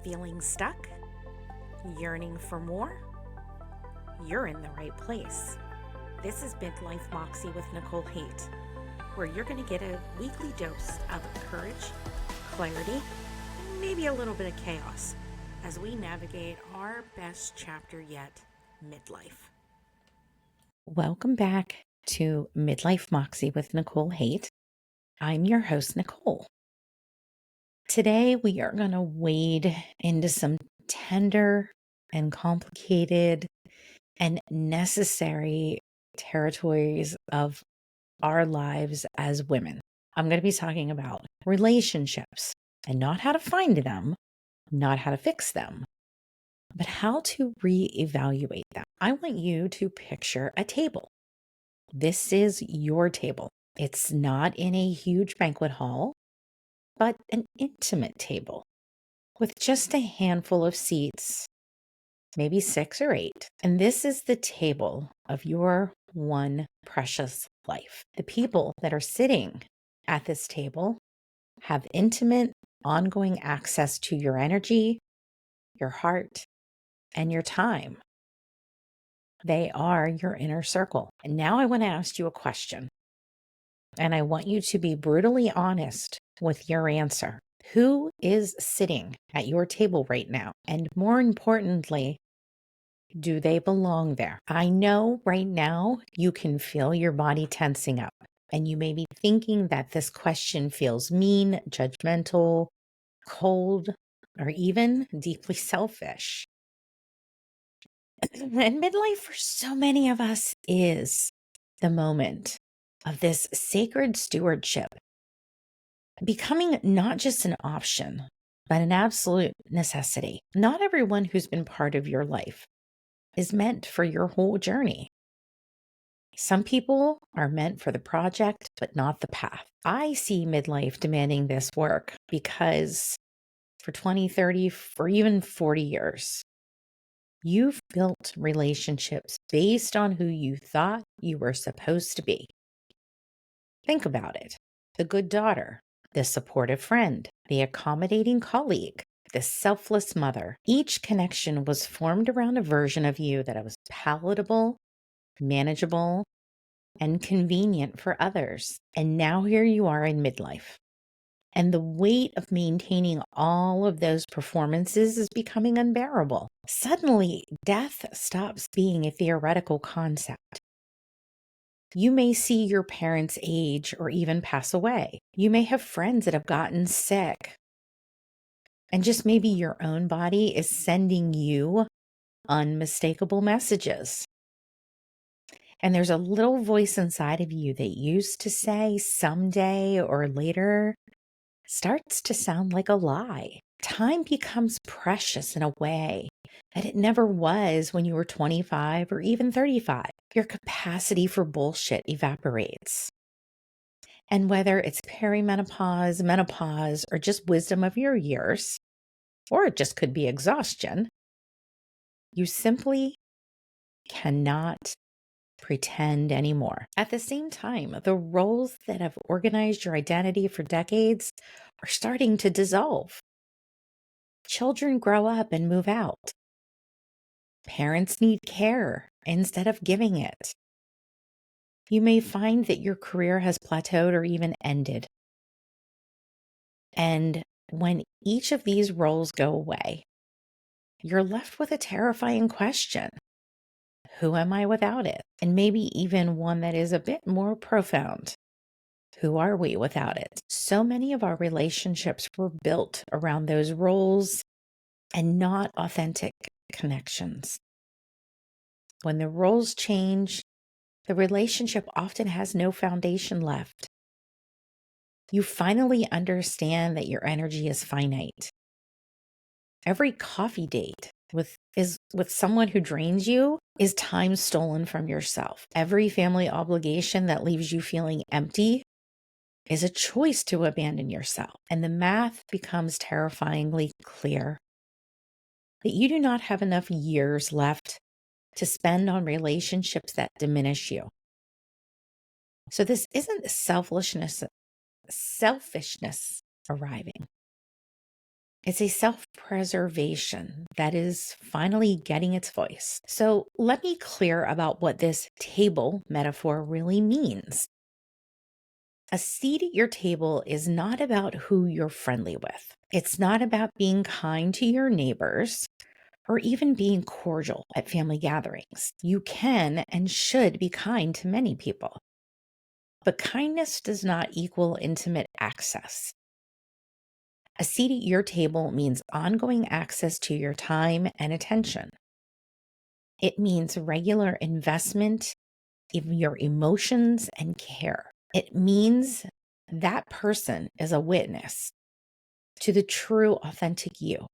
Feeling stuck? Yearning for more? You're in the right place. This is Midlife Moxie with Nicole Haight, where you're going to get a weekly dose of courage, clarity, and maybe a little bit of chaos as we navigate our best chapter yet, midlife. Welcome back to Midlife Moxie with Nicole Haight. I'm your host, Nicole. Today, we are going to wade into some tender and complicated and necessary territories of our lives as women. I'm going to be talking about relationships and not how to find them, not how to fix them, but how to reevaluate them. I want you to picture a table. This is your table. It's not in a huge banquet hall, but an intimate table with just a handful of seats, maybe 6 or 8. And this is the table of your one precious life. The people that are sitting at this table have intimate, ongoing access to your energy, your heart, and your time. They are your inner circle. And now I want to ask you a question. And I want you to be brutally honest with your answer. Who is sitting at your table right now? And more importantly, do they belong there? I know right now you can feel your body tensing up, and you may be thinking that this question feels mean, judgmental, cold, or even deeply selfish. And midlife for so many of us is the moment of this sacred stewardship, becoming not just an option, but an absolute necessity. Not everyone who's been part of your life is meant for your whole journey. Some people are meant for the project, but not the path. I see midlife demanding this work because for 20, 30, or even 40 years, you've built relationships based on who you thought you were supposed to be. Think about it. The good daughter, the supportive friend, the accommodating colleague, the selfless mother. Each connection was formed around a version of you that was palatable, manageable, and convenient for others. And now here you are in midlife. And the weight of maintaining all of those performances is becoming unbearable. Suddenly, death stops being a theoretical concept. You may see your parents age or even pass away. You may have friends that have gotten sick. And just maybe your own body is sending you unmistakable messages. And there's a little voice inside of you that used to say someday or later starts to sound like a lie. Time becomes precious in a way that it never was when you were 25 or even 35. Your capacity for bullshit evaporates. And whether it's perimenopause, menopause, or just wisdom of your years, or it just could be exhaustion, you simply cannot pretend anymore. At the same time, the roles that have organized your identity for decades are starting to dissolve. Children grow up and move out. Parents need care instead of giving it. You may find that your career has plateaued or even ended. And when each of these roles go away, you're left with a terrifying question. Who am I without it? And maybe even one that is a bit more profound. Who are we without it? So many of our relationships were built around those roles and not authentic connections. When the roles change, the relationship often has no foundation left. You finally understand that your energy is finite. Every coffee date with someone who drains you is time stolen from yourself. Every family obligation that leaves you feeling empty is a choice to abandon yourself. And the math becomes terrifyingly clear that you do not have enough years left to spend on relationships that diminish you. So this isn't selfishness arriving. It's a self preservation that is finally getting its voice. So let me clear about what this table metaphor really means. A seat at your table is not about who you're friendly with. It's not about being kind to your neighbors or even being cordial at family gatherings. You can and should be kind to many people. But kindness does not equal intimate access. A seat at your table means ongoing access to your time and attention. It means regular investment in your emotions and care. It means that person is a witness to the true, authentic you,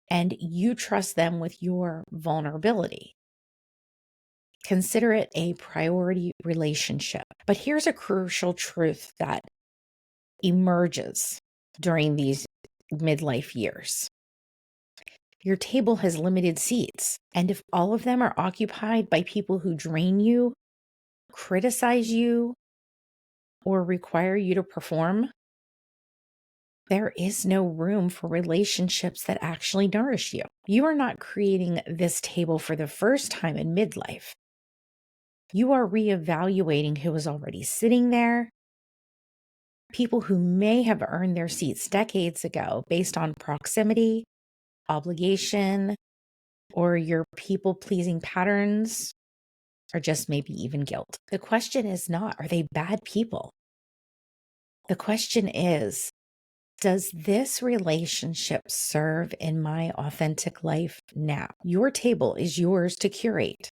and you trust them with your vulnerability. Consider it a priority relationship. But here's a crucial truth that emerges during these midlife years. Your table has limited seats, and if all of them are occupied by people who drain you, criticize you, or require you to perform, there is no room for relationships that actually nourish you. You are not creating this table for the first time in midlife. You are reevaluating who is already sitting there, people who may have earned their seats decades ago based on proximity, obligation, or your people-pleasing patterns, or just maybe even guilt. The question is not, are they bad people? The question is, does this relationship serve in my authentic life now? Your table is yours to curate.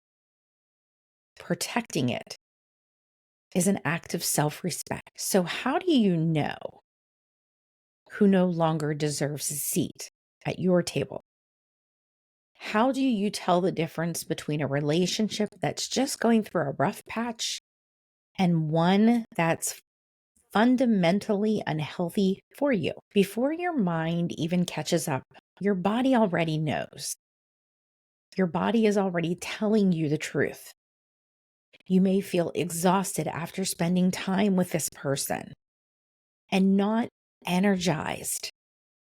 Protecting it is an act of self-respect. So how do you know who no longer deserves a seat at your table? How do you tell the difference between a relationship that's just going through a rough patch and one that's fundamentally unhealthy for you? Before your mind even catches up, your body already knows. Your body is already telling you the truth. You may feel exhausted after spending time with this person and not energized.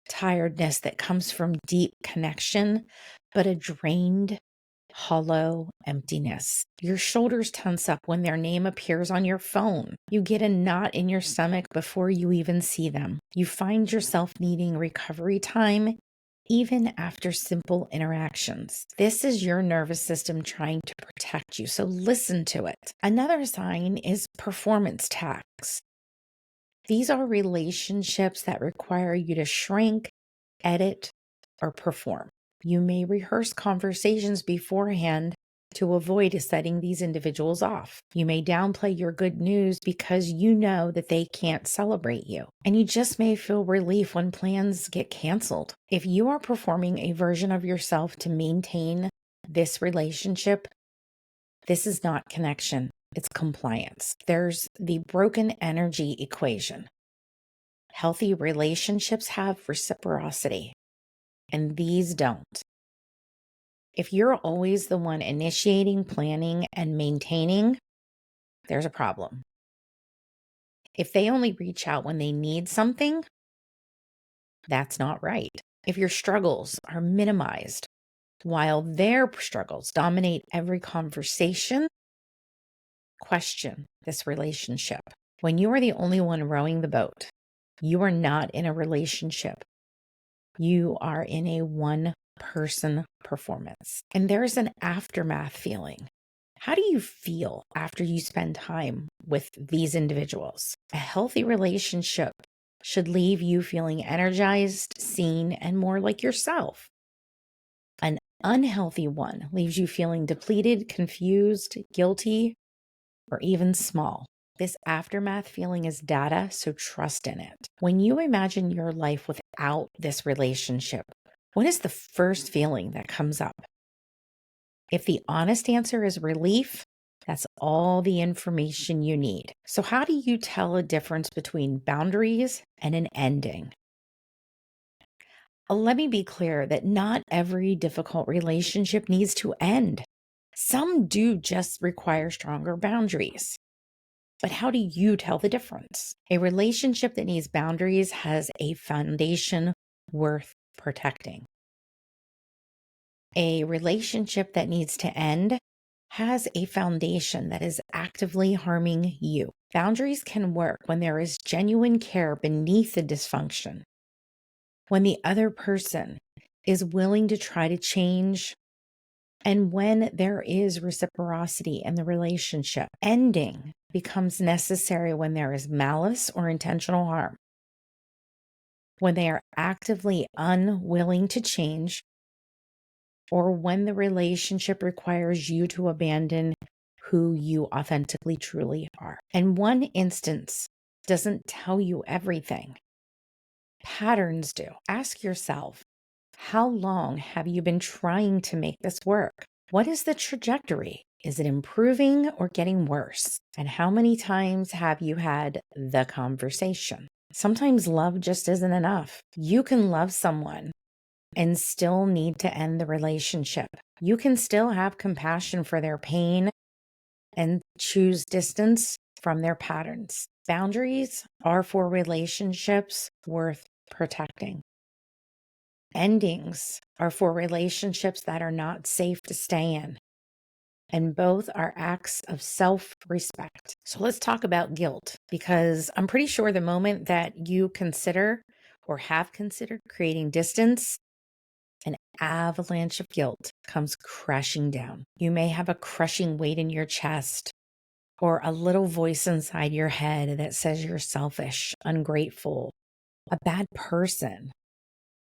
Tiredness that comes from deep connection, but a drained, hollow emptiness. Your shoulders tense up when their name appears on your phone. You get a knot in your stomach before you even see them. You find yourself needing recovery time even after simple interactions. This is your nervous system trying to protect you, so listen to it. Another sign is performance tax. These are relationships that require you to shrink, edit, or perform. You may rehearse conversations beforehand to avoid setting these individuals off. You may downplay your good news because you know that they can't celebrate you. And you just may feel relief when plans get canceled. If you are performing a version of yourself to maintain this relationship, this is not connection. It's compliance. There's the broken energy equation. Healthy relationships have reciprocity, and these don't. If you're always the one initiating, planning, and maintaining, there's a problem. If they only reach out when they need something, that's not right. If your struggles are minimized while their struggles dominate every conversation, question this relationship. When you are the only one rowing the boat, you are not in a relationship. You are in a one-person performance. And there's an aftermath feeling. How do you feel after you spend time with these individuals? A healthy relationship should leave you feeling energized, seen, and more like yourself. An unhealthy one leaves you feeling depleted, confused, guilty, or even small. This aftermath feeling is data, so trust in it. When you imagine your life without this relationship, what is the first feeling that comes up? If the honest answer is relief, that's all the information you need. So how do you tell a difference between boundaries and an ending? Let me be clear that not every difficult relationship needs to end. Some do just require stronger boundaries. But how do you tell the difference? A relationship that needs boundaries has a foundation worth protecting. A relationship that needs to end has a foundation that is actively harming you. Boundaries can work when there is genuine care beneath the dysfunction, when the other person is willing to try to change, and when there is reciprocity in the relationship. Ending becomes necessary when there is malice or intentional harm, when they are actively unwilling to change, or when the relationship requires you to abandon who you authentically truly are. And one instance doesn't tell you everything. Patterns do. Ask yourself, how long have you been trying to make this work? What is the trajectory? Is it improving or getting worse? And how many times have you had the conversation? Sometimes love just isn't enough. You can love someone and still need to end the relationship. You can still have compassion for their pain and choose distance from their patterns. Boundaries are for relationships worth protecting. Endings are for relationships that are not safe to stay in. And both are acts of self-respect. So let's talk about guilt, because I'm pretty sure the moment that you consider or have considered creating distance, an avalanche of guilt comes crashing down. You may have a crushing weight in your chest or a little voice inside your head that says you're selfish, ungrateful, a bad person.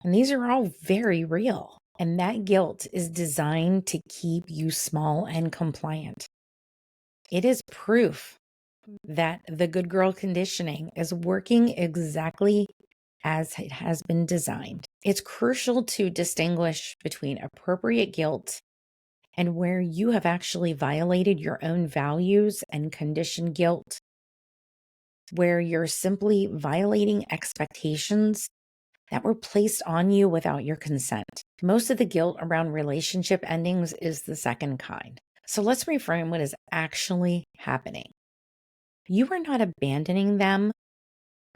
And these are all very real. And that guilt is designed to keep you small and compliant. It is proof that the good girl conditioning is working exactly as it has been designed. It's crucial to distinguish between appropriate guilt and where you have actually violated your own values, and conditioned guilt, where you're simply violating expectations that were placed on you without your consent. Most of the guilt around relationship endings is the second kind. So let's reframe what is actually happening. You are not abandoning them,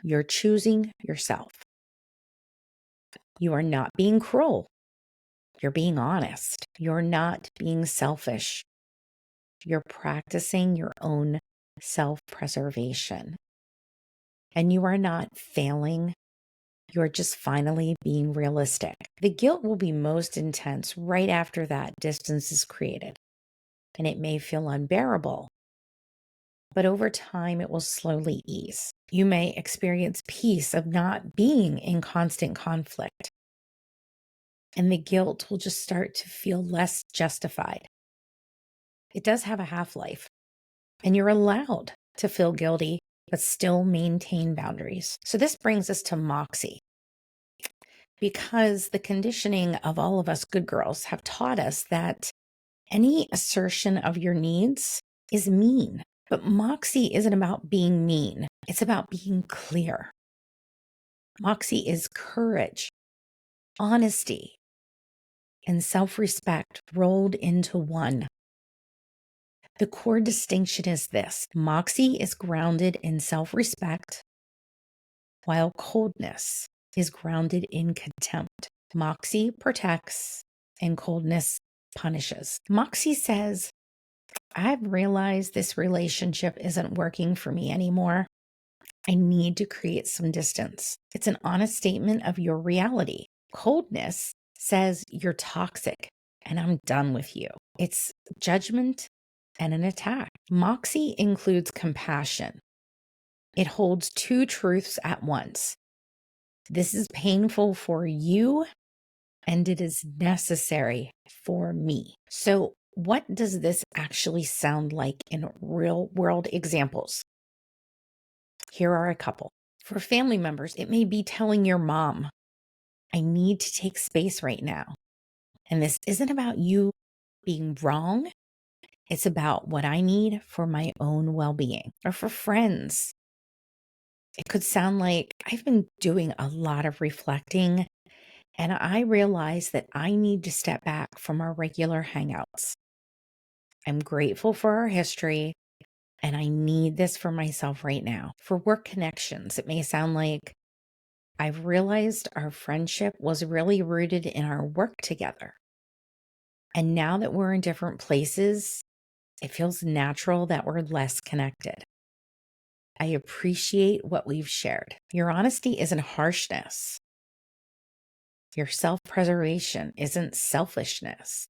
you're choosing yourself. You are not being cruel, you're being honest. You're not being selfish, you're practicing your own self-preservation. And you are not failing, you're just finally being realistic. The guilt will be most intense right after that distance is created, and it may feel unbearable, but over time it will slowly ease. You may experience peace of not being in constant conflict, and the guilt will just start to feel less justified. It does have a half-life, and you're allowed to feel guilty, but still maintain boundaries. So this brings us to moxie. Because the conditioning of all of us good girls have taught us that any assertion of your needs is mean. But moxie isn't about being mean. It's about being clear. Moxie is courage, honesty, and self-respect rolled into one. The core distinction is this: moxie is grounded in self-respect, while coldness is grounded in contempt. Moxie protects and coldness punishes. Moxie says, I've realized this relationship isn't working for me anymore. I need to create some distance. It's an honest statement of your reality. Coldness says you're toxic and I'm done with you. It's judgment and an attack. Moxie includes compassion. It holds two truths at once. This is painful for you, and it is necessary for me. So, what does this actually sound like in real world examples? Here are a couple. For family members, it may be telling your mom, I need to take space right now. And this isn't about you being wrong. It's about what I need for my own well-being. Or for friends, it could sound like, I've been doing a lot of reflecting, and I realize that I need to step back from our regular hangouts. I'm grateful for our history, and I need this for myself right now. For work connections, it may sound like, I've realized our friendship was really rooted in our work together. And now that we're in different places, it feels natural that we're less connected. I appreciate what we've shared. Your honesty isn't harshness. Your self preservation isn't selfishness.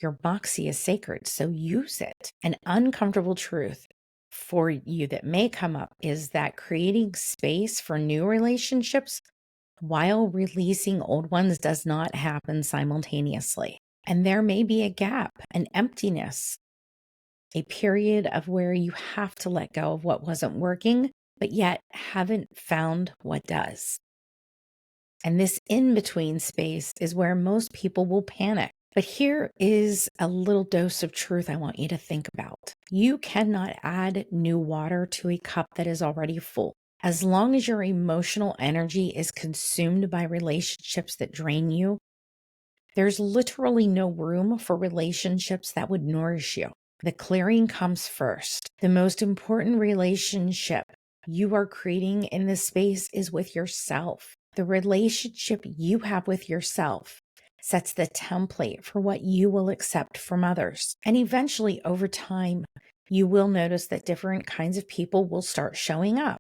Your moxie is sacred, so use it. An uncomfortable truth for you that may come up is that creating space for new relationships while releasing old ones does not happen simultaneously. And there may be a gap, an emptiness, a period of where you have to let go of what wasn't working, but yet haven't found what does. And this in between space is where most people will panic. But here is a little dose of truth I want you to think about. You cannot add new water to a cup that is already full. As long as your emotional energy is consumed by relationships that drain you, there's literally no room for relationships that would nourish you. The clearing comes first. The most important relationship you are creating in this space is with yourself. The relationship you have with yourself sets the template for what you will accept from others. And eventually, over time, you will notice that different kinds of people will start showing up.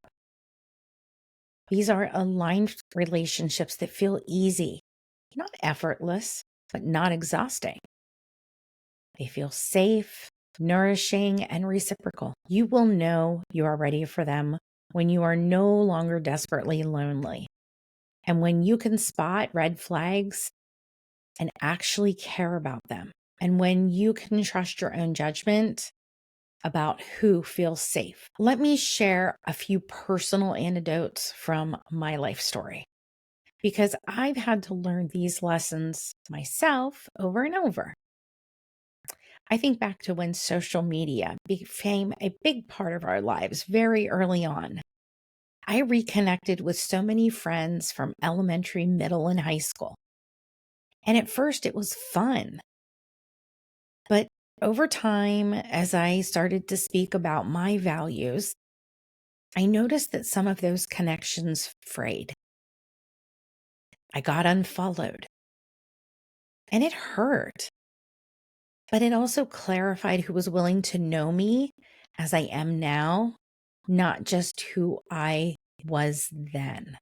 These are aligned relationships that feel easy, not effortless, but not exhausting. They feel safe, nourishing, and reciprocal. You will know you are ready for them when you are no longer desperately lonely. And when you can spot red flags and actually care about them. And when you can trust your own judgment about who feels safe. Let me share a few personal anecdotes from my life story, because I've had to learn these lessons myself over and over. I think back to when social media became a big part of our lives very early on. I reconnected with so many friends from elementary, middle, and high school. And at first it was fun. But over time, as I started to speak about my values, I noticed that some of those connections frayed. I got unfollowed. And it hurt. But it also clarified who was willing to know me as I am now, not just who I was then.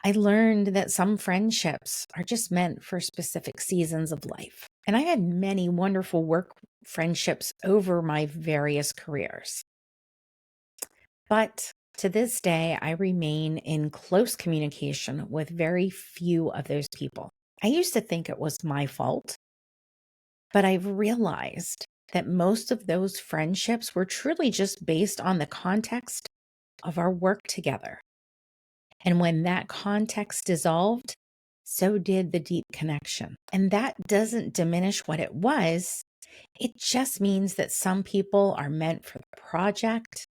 I learned that some friendships are just meant for specific seasons of life. And I had many wonderful work friendships over my various careers. But to this day, I remain in close communication with very few of those people. I used to think it was my fault, but I've realized that most of those friendships were truly just based on the context of our work together. And when that context dissolved, so did the deep connection. And that doesn't diminish what it was. It just means that some people are meant for the project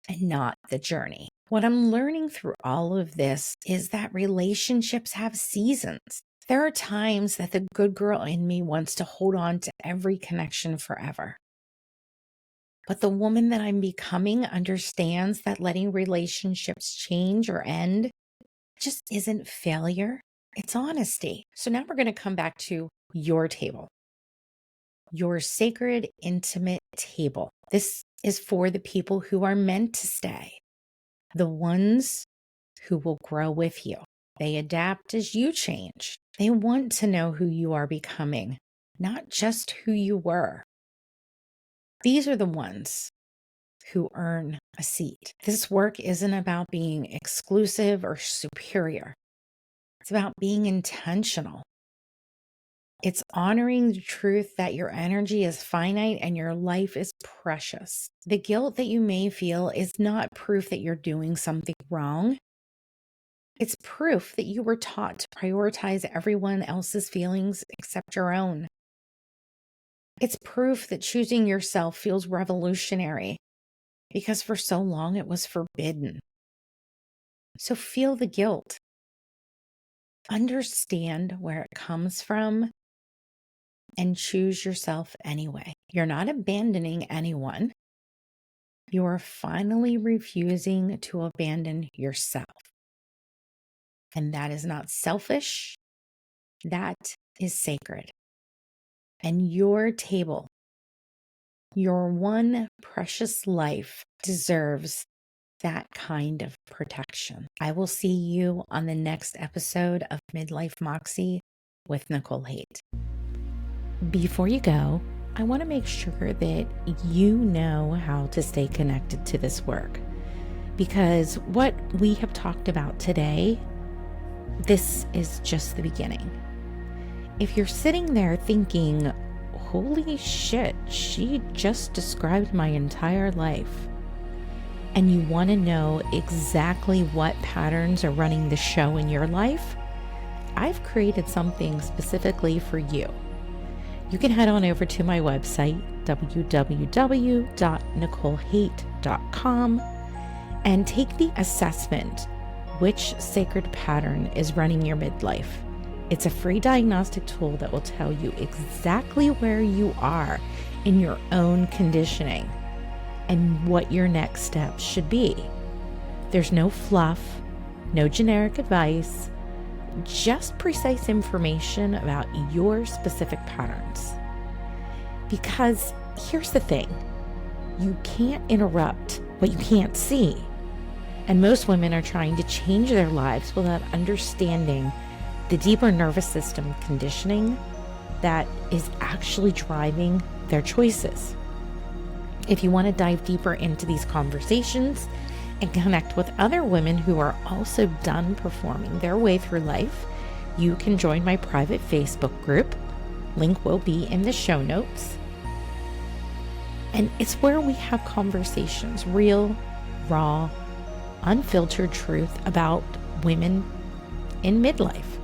and not the journey. What I'm learning through all of this is that relationships have seasons. There are times that the good girl in me wants to hold on to every connection forever. But the woman that I'm becoming understands that letting relationships change or end just isn't failure, it's honesty. So now we're going to come back to your table, your sacred, intimate table. This is for the people who are meant to stay, the ones who will grow with you. They adapt as you change. They want to know who you are becoming, not just who you were. These are the ones who earn a seat. This work isn't about being exclusive or superior. It's about being intentional. It's honoring the truth that your energy is finite and your life is precious. The guilt that you may feel is not proof that you're doing something wrong. It's proof that you were taught to prioritize everyone else's feelings except your own. It's proof that choosing yourself feels revolutionary because for so long it was forbidden. So feel the guilt. Understand where it comes from and choose yourself anyway. You're not abandoning anyone. You are finally refusing to abandon yourself. And that is not selfish, that is sacred. And your table, your one precious life, deserves that kind of protection. I will see you on the next episode of Midlife Moxie with Nicole Haight. Before you go, I want to make sure that you know how to stay connected to this work, because what we have talked about today, this is just the beginning. If you're sitting there thinking, holy shit, she just described my entire life, and you want to know exactly what patterns are running the show in your life, I've created something specifically for you. You can head on over to my website, www.nicolehaight.com, and take the assessment, which sacred pattern is running your midlife. It's a free diagnostic tool that will tell you exactly where you are in your own conditioning and what your next steps should be. There's no fluff, no generic advice, just precise information about your specific patterns. Because here's the thing, you can't interrupt what you can't see. And most women are trying to change their lives without understanding the deeper nervous system conditioning that is actually driving their choices. If you want to dive deeper into these conversations and connect with other women who are also done performing their way through life, you can join my private Facebook group. Link will be in the show notes. And it's where we have conversations, real, raw, unfiltered truth about women in midlife.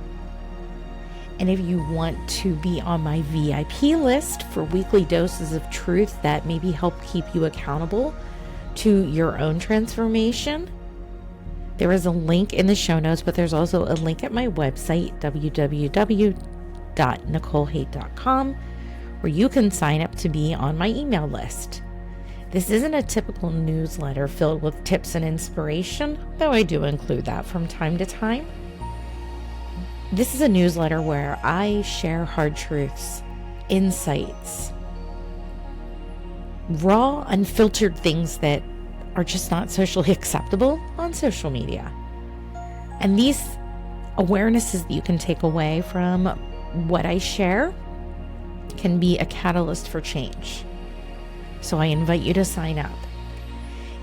And if you want to be on my VIP list for weekly doses of truth that maybe help keep you accountable to your own transformation, there is a link in the show notes, but there's also a link at my website, www.nicolehaight.com, where you can sign up to be on my email list. This isn't a typical newsletter filled with tips and inspiration, though I do include that from time to time. This is a newsletter where I share hard truths, insights, raw, unfiltered things that are just not socially acceptable on social media. And these awarenesses that you can take away from what I share can be a catalyst for change. So I invite you to sign up.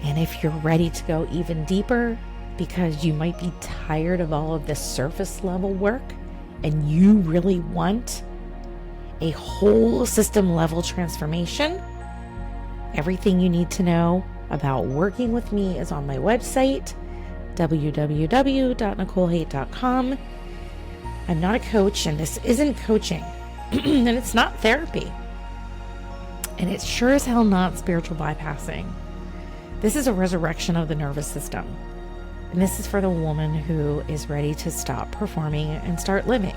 And if you're ready to go even deeper, because you might be tired of all of this surface level work and you really want a whole system level transformation, everything you need to know about working with me is on my website, www.nicolehaight.com. I'm not a coach, and this isn't coaching, and it's not therapy, and it's sure as hell not spiritual bypassing. This is a resurrection of the nervous system. And this is for the woman who is ready to stop performing and start living.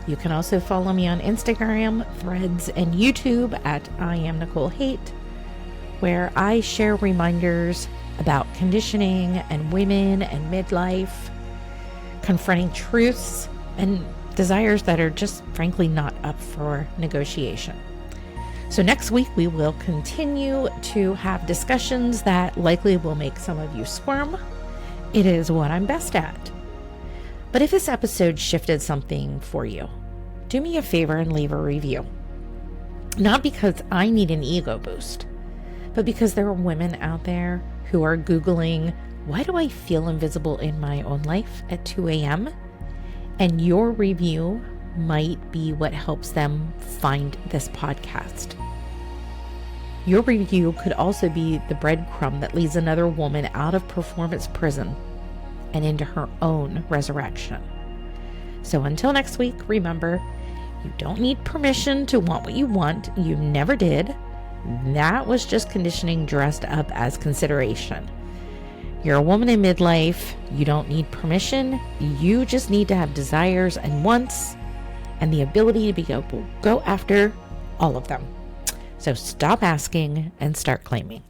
You can also follow me on Instagram, Threads, and YouTube at I am Nicole Haight, where I share reminders about conditioning and women and midlife, confronting truths and desires that are just frankly not up for negotiation. So next week we will continue to have discussions that likely will make some of you squirm. It is what I'm best at. But if this episode shifted something for you, do me a favor and leave a review. Not because I need an ego boost, but because there are women out there who are Googling, why do I feel invisible in my own life at 2 a.m.? And your review might be what helps them find this podcast. Your review could also be the breadcrumb that leads another woman out of performance prison and into her own resurrection. So until next week, remember, you don't need permission to want what you want. You never did. That was just conditioning dressed up as consideration. You're a woman in midlife. You don't need permission. You just need to have desires and wants and the ability to be able to go after all of them. So stop asking and start claiming.